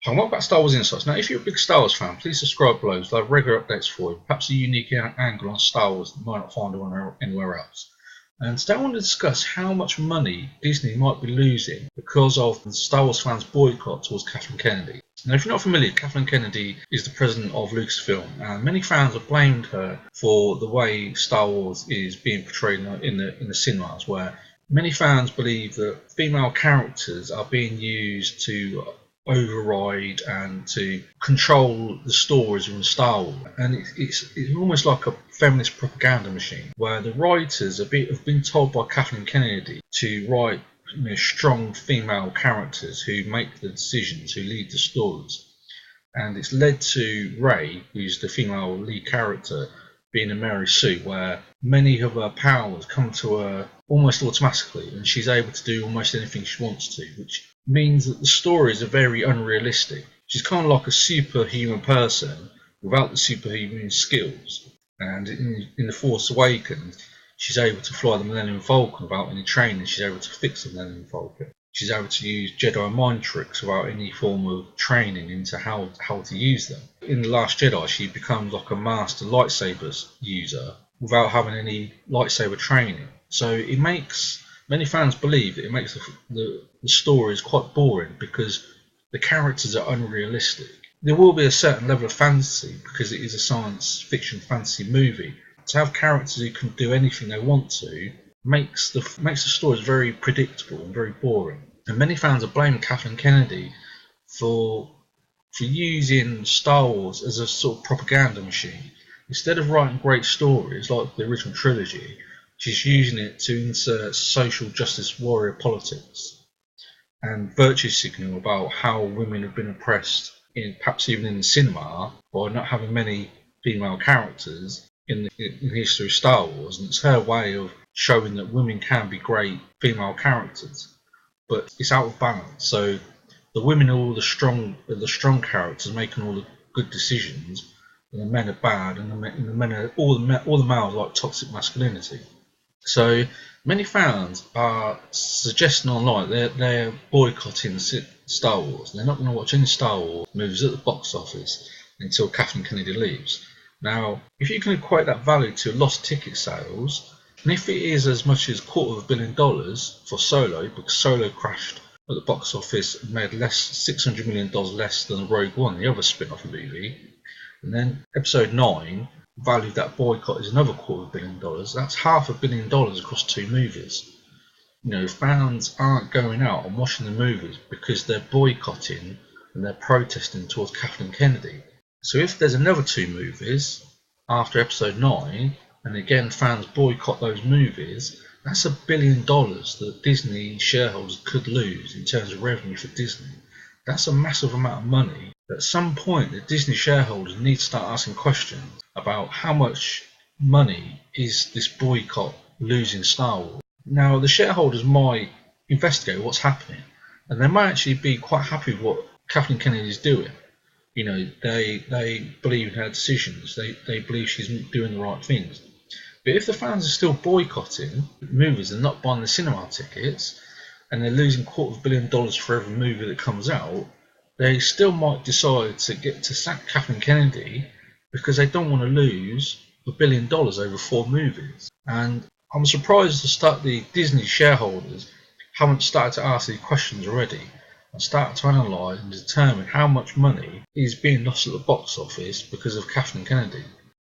Hi, welcome back to Star Wars Insights. Now, if you're a big Star Wars fan, please subscribe below so I have regular updates for you, perhaps a unique angle on Star Wars that you might not find anywhere else. And today I want to discuss how much money Disney might be losing because of the Star Wars fans' boycott towards Kathleen Kennedy. Now, if you're not familiar, Kathleen Kennedy is the president of LucasFilm, and many fans have blamed her for the way Star Wars is being portrayed in the cinemas, where many fans believe that female characters are being used to override and to control the stories in Star Wars, and it's almost like a feminist propaganda machine where the writers have been told by Kathleen Kennedy to write strong female characters who make the decisions, who lead the stories, and it's led to Rey, who's the female lead character, being a Mary Sue, where many of her powers come to her almost automatically and she's able to do almost anything she wants to, which means that the stories are very unrealistic. She's kind of like a superhuman person without the superhuman skills. And in The Force Awakens, she's able to fly the Millennium Falcon without any training. She's able to fix the Millennium Falcon. She's able to use Jedi mind tricks without any form of training into how to use them. In The Last Jedi, she becomes like a master lightsaber user without having any lightsaber training. So it makes many fans believe that it makes the stories quite boring because the characters are unrealistic. There will be a certain level of fantasy because it is a science fiction fantasy movie. To have characters who can do anything they want to makes the stories very predictable and very boring. And many fans are blaming Kathleen Kennedy for using Star Wars as a sort of propaganda machine. Instead of writing great stories like the original trilogy, she's using it to insert social justice warrior politics and virtue signal about how women have been oppressed, perhaps even in the cinema, by not having many female characters in the history of Star Wars. And it's her way of showing that women can be great female characters, but it's out of balance. So the women are all the strong characters making all the good decisions, and the men are bad, and the men are all the males like toxic masculinity. So many fans are suggesting online they're boycotting Star Wars. They're not going to watch any Star Wars movies at the box office until Kathleen Kennedy leaves. Now, if you can equate that value to lost ticket sales, and if it is as much as $250 million for Solo, because Solo crashed at the box office and made $600 million less than Rogue One, the other spin-off movie, and then Episode 9 valued that boycott is another $250 million. That's $500 million across two movies. Fans aren't going out and watching the movies because they're boycotting and they're protesting towards Kathleen Kennedy. So if there's another two movies after Episode 9, and again fans boycott those movies, that's $1 billion that Disney shareholders could lose in terms of revenue for Disney. That's a massive amount of money. At some point, the Disney shareholders need to start asking questions about how much money is this boycott losing Star Wars. Now, the shareholders might investigate what's happening, and they might actually be quite happy with what Kathleen Kennedy is doing. They believe in her decisions. They believe she's doing the right things. But if the fans are still boycotting movies and not buying the cinema tickets, and they're losing $250 million for every movie that comes out, they still might decide to sack Kathleen Kennedy because they don't want to lose $1 billion over 4 movies. And I'm surprised the Disney shareholders haven't started to ask these questions already and started to analyse and determine how much money is being lost at the box office because of Kathleen Kennedy.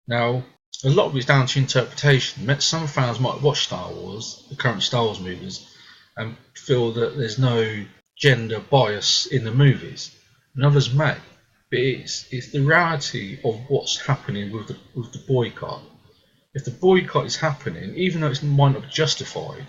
Now, a lot of it's down to interpretation. Some fans might watch Star Wars, the current Star Wars movies, and feel that there's no gender bias in the movies, and others may. But it's the reality of what's happening with the boycott. If the boycott is happening, even though it might not be justified,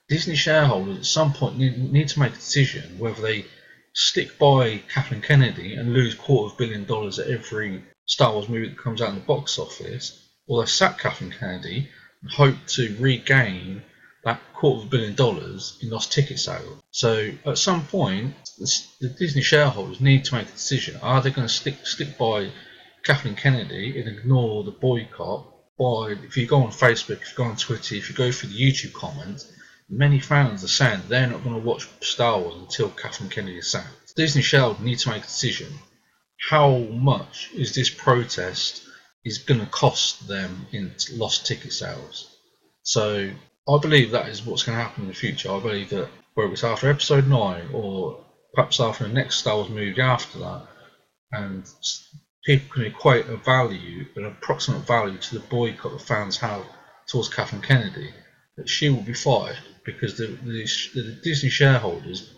Disney shareholders at some point need to make a decision whether they stick by Kathleen Kennedy and lose $250 million at every Star Wars movie that comes out in the box office, or they sack Kathleen Kennedy and hope to regain that $250 million in lost ticket sales. So at some point, the Disney shareholders need to make a decision. Are they going to stick by Kathleen Kennedy and ignore the boycott? If you go on Facebook, if you go on Twitter, if you go through the YouTube comments, many fans are saying they're not going to watch Star Wars until Kathleen Kennedy is sacked. Disney shareholders need to make a decision. How much is this protest is going to cost them in lost ticket sales? So I believe that is what's going to happen in the future. I believe that whether it's after episode 9 or perhaps after the next Star Wars movie after that, and people can equate a value, an approximate value to the boycott the fans have towards Kathleen Kennedy, that she will be fired because the Disney shareholders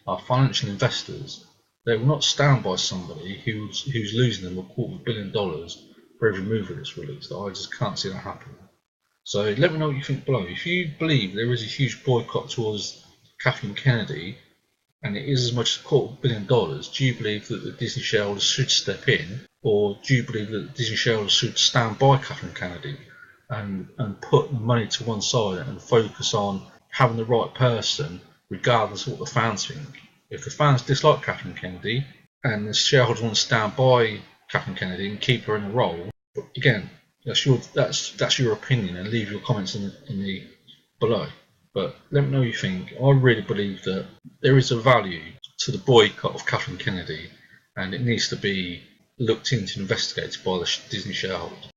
are financial investors. They will not stand by somebody who's losing them $250 million for every movie that's released. I just can't see that happening. So let me know what you think below. If you believe there is a huge boycott towards Kathleen Kennedy, and it is as much as $250 million, do you believe that the Disney shareholders should step in, or do you believe that the Disney shareholders should stand by Kathleen Kennedy and put money to one side and focus on having the right person, regardless of what the fans think? If the fans dislike Kathleen Kennedy and the shareholders want to stand by Kathleen Kennedy and keep her in the role, again, that's your opinion, and leave your comments in the below. But let me know what you think. I really believe that there is a value to the boycott of Kathleen Kennedy, and it needs to be looked into and investigated by the Disney shareholders.